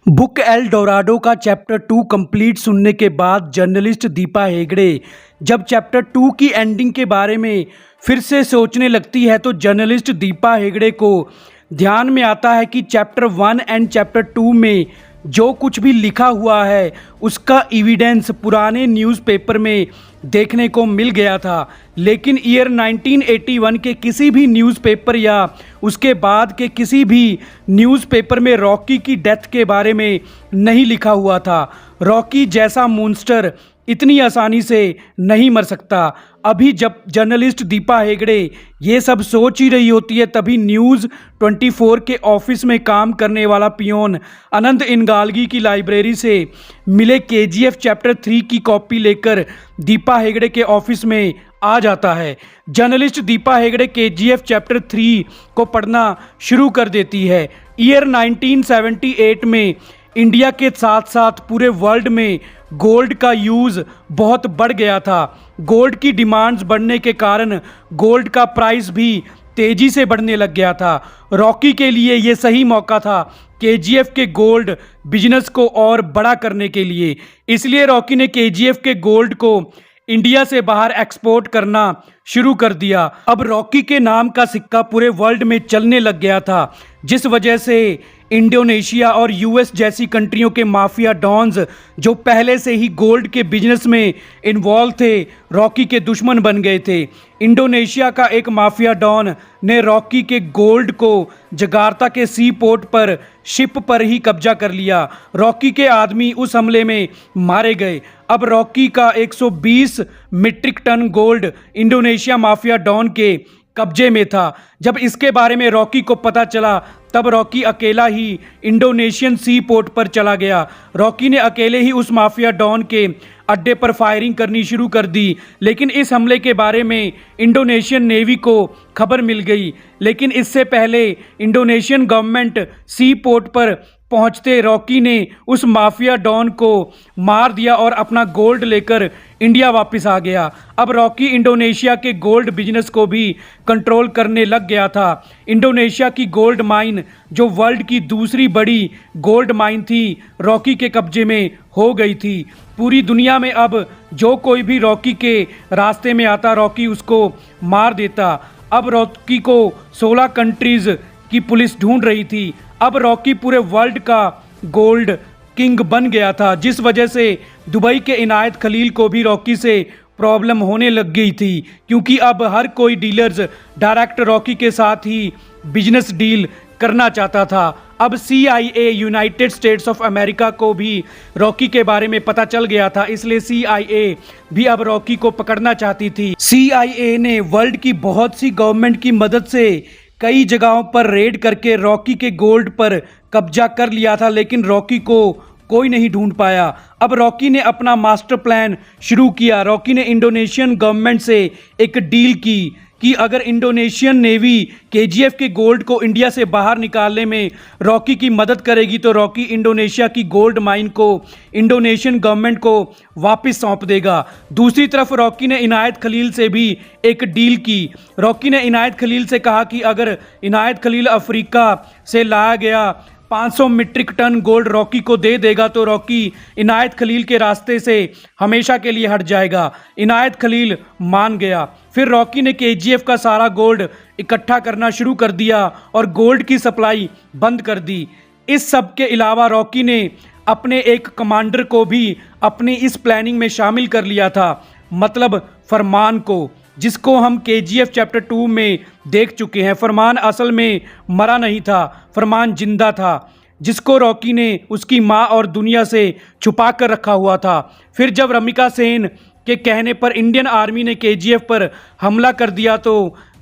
Book L Dorado का chapter 2 complete सुनने के बाद जर्नलिस्ट दीपा हेगड़े जब चैप्टर 2 की एंडिंग के बारे में फिर से सोचने लगती है तो जर्नलिस्ट दीपा हेगड़े को ध्यान में आता है कि चैप्टर 1 एंड चैप्टर 2 में जो कुछ भी लिखा हुआ है उसका एविडेंस पुराने न्यूज़पेपर में देखने को मिल गया था, लेकिन ईयर 1981 के किसी भी न्यूज़पेपर या उसके बाद के किसी भी न्यूज़पेपर में रॉकी की डेथ के बारे में नहीं लिखा हुआ था। रॉकी जैसा मॉन्स्टर इतनी आसानी से नहीं मर सकता। अभी जब जर्नलिस्ट दीपा हेगड़े ये सब सोच ही रही होती है तभी न्यूज़ 24 के ऑफिस में काम करने वाला पियोन अनंत इनगालगी की लाइब्रेरी से मिले केजीएफ चैप्टर 3 की कॉपी लेकर दीपा हेगड़े के ऑफिस में आ जाता है। Journalist Deepa Hegde KGF chapter 3 को पढ़ना शुरू कर देती है। ईयर 1978 में इंडिया के साथ साथ पूरे वर्ल्ड में गोल्ड का यूज़ बहुत बढ़ गया था। गोल्ड की डिमांड्स बढ़ने के कारण गोल्ड का प्राइस भी तेज़ी से बढ़ने लग गया था। रॉकी के लिए ये सही मौका था केजीएफ के गोल्ड बिजनेस को और बड़ा करने के लिए। इसलिए रॉकी ने केजीएफ के गोल्ड को इंडिया से बाहर एक्सपोर्ट करना शुरू कर दिया। अब रॉकी के नाम का सिक्का पूरे वर्ल्ड में चलने लग गया था, जिस वजह से इंडोनेशिया और यूएस जैसी कंट्रियों के माफिया डॉन्स जो पहले से ही गोल्ड के बिजनेस में इन्वॉल्व थे, रॉकी के दुश्मन बन गए थे। इंडोनेशिया का एक माफिया डॉन ने रॉकी के गोल्ड को जकार्ता के सी पोर्ट पर शिप पर ही कब्जा कर लिया। रॉकी के आदमी उस हमले में मारे गए। अब रॉकी का 120 metric ton gold Indonesia mafia don के कब्जे में था। जब इसके बारे में रॉकी को पता चला तब रॉकी अकेला ही इंडोनेशियन सी पोर्ट पर चला गया। रॉकी ने अकेले ही उस माफिया डॉन के अड्डे पर फायरिंग करनी शुरू कर दी, लेकिन इस हमले के बारे में इंडोनेशियन नेवी को खबर मिल गई। लेकिन इससे पहले इंडोनेशियन गवर्नमेंट सी पोर्ट पर पहुंचते रॉकी ने उस माफिया डॉन को मार दिया और अपना गोल्ड लेकर इंडिया वापस आ गया। अब रॉकी इंडोनेशिया के गोल्ड बिजनेस को भी कंट्रोल करने लग गया था। इंडोनेशिया की गोल्ड माइन, जो वर्ल्ड की दूसरी बड़ी गोल्ड माइन थी, रॉकी के कब्जे में हो गई थी। पूरी दुनिया में अब जो कोई भी रॉकी के रास्ते में आता, रॉकी उसको मार देता। अब रॉकी को 16 कंट्रीज की पुलिस ढूंढ रही थी। अब रॉकी पूरे वर्ल्ड का गोल्ड किंग बन गया था, जिस वजह से दुबई के इनायत खलील को भी रॉकी से प्रॉब्लम होने लग गई थी, क्योंकि अब हर कोई डीलर्स डायरेक्ट रॉकी के साथ ही बिजनेस डील करना चाहता था। अब CIA United states of America को भी रॉकी के बारे में पता चल गया था, इसलिए CIA भी अब रॉकी को पकड़ना चाहती थी। CIA ने वर्ल्ड की बहुत सी गवर्नमेंट की मदद से कई जगहों पर रेड करके रॉकी के गोल्ड पर कब्जा कर लिया था, लेकिन रॉकी को कोई नहीं ढूंढ पाया। अब रॉकी ने अपना मास्टर प्लान शुरू किया। रॉकी ने इंडोनेशियन गवर्नमेंट से एक डील की कि अगर इंडोनेशियन नेवी केजीएफ के गोल्ड को इंडिया से बाहर निकालने में रॉकी की मदद करेगी तो रॉकी इंडोनेशिया की गोल्ड माइन को इंडोनेशियन गवर्नमेंट को वापस सौंप देगा। दूसरी तरफ रॉकी ने इनायत खलील से भी एक डील की। रॉकी ने इनायत खलील से कहा कि अगर इनायत खलील अफ्रीका से लाया गया 500 मीट्रिक टन गोल्ड रॉकी को दे देगा तो रॉकी इनायत खलील के रास्ते से हमेशा के लिए हट जाएगा। इनायत खलील मान गया। फिर रॉकी ने केजीएफ का सारा गोल्ड इकट्ठा करना शुरू कर दिया और गोल्ड की सप्लाई बंद कर दी। इस सब के अलावा रॉकी ने अपने एक कमांडर को भी अपनी इस प्लानिंग में शामिल कर लिया था, मतलब फरमान को, जिसको हम केजीएफ चैप्टर 2 में देख चुके हैं। फरमान असल में मरा नहीं था, फरमान जिंदा था, जिसको रॉकी ने उसकी माँ और दुनिया से छुपा कर रखा हुआ था। फिर जब रमिका सेन के कहने पर इंडियन आर्मी ने केजीएफ पर हमला कर दिया तो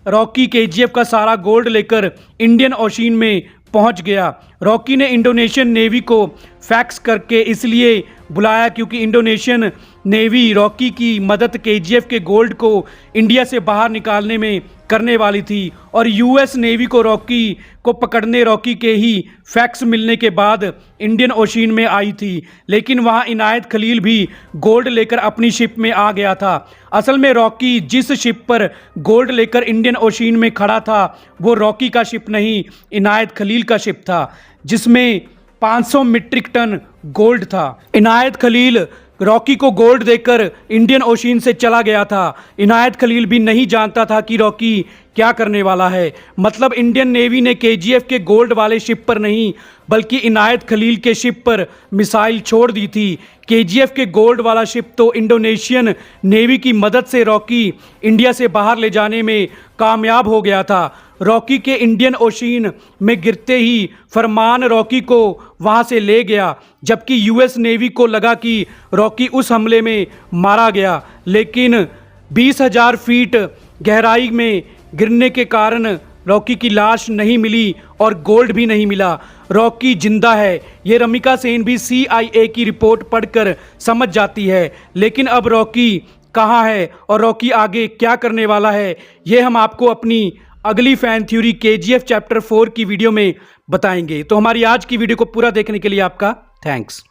रॉकी केजीएफ का सारा गोल्ड लेकर इंडियन ओशन में पहुंच गया। रॉकी ने इंडोनेशियन नेवी को फैक्स करके इसलिए बुलाया क्योंकि इंडोनेशियन नेवी रॉकी की मदद केजीएफ के गोल्ड को इंडिया से बाहर निकालने में करने वाली थी और यूएस नेवी को रॉकी को पकड़ने रॉकी के ही फैक्स मिलने के बाद इंडियन ओशन में आई थी। लेकिन वहां इनायत खलील भी गोल्ड लेकर अपनी शिप में आ गया था। असल में रॉकी जिस शिप पर गोल्ड लेकर इंडियन ओशन में खड़ा था वो रॉकी का शिप नहीं, इनायत खलील का शिप था, जिसमें 500 मीट्रिक टन गोल्ड था। इनायत खलील रॉकी को गोल्ड देकर इंडियन ओशियन से चला गया था। इनायत खलील भी नहीं जानता था कि रॉकी क्या करने वाला है। मतलब इंडियन नेवी ने केजीएफ के गोल्ड वाले शिप पर नहीं बल्कि इनायत खलील के शिप पर मिसाइल छोड़ दी थी। केजीएफ के गोल्ड वाला शिप तो इंडोनेशियन नेवी की मदद से रॉकी इंडिया से बाहर ले जाने में कामयाब हो गया था। रॉकी के इंडियन ओशियन में गिरते ही फरमान रॉकी को वहां से ले गया, जबकि यूएस नेवी को लगा कि रॉकी उस हमले में मारा गया, लेकिन 20,000 फीट गहराई में गिरने के कारण रॉकी की लाश नहीं मिली और गोल्ड भी नहीं मिला। रॉकी जिंदा है, ये रमिका सेन भी CIA की रिपोर्ट पढ़कर समझ जाती है। लेकिन अब रॉकी कहाँ है और रॉकी आगे क्या करने वाला है, ये हम आपको अपनी अगली फैन थ्योरी KGF चैप्टर 4 की वीडियो में बताएंगे। तो हमारी आज की वीडियो को पूरा देखने के लिए आपका थैंक्स।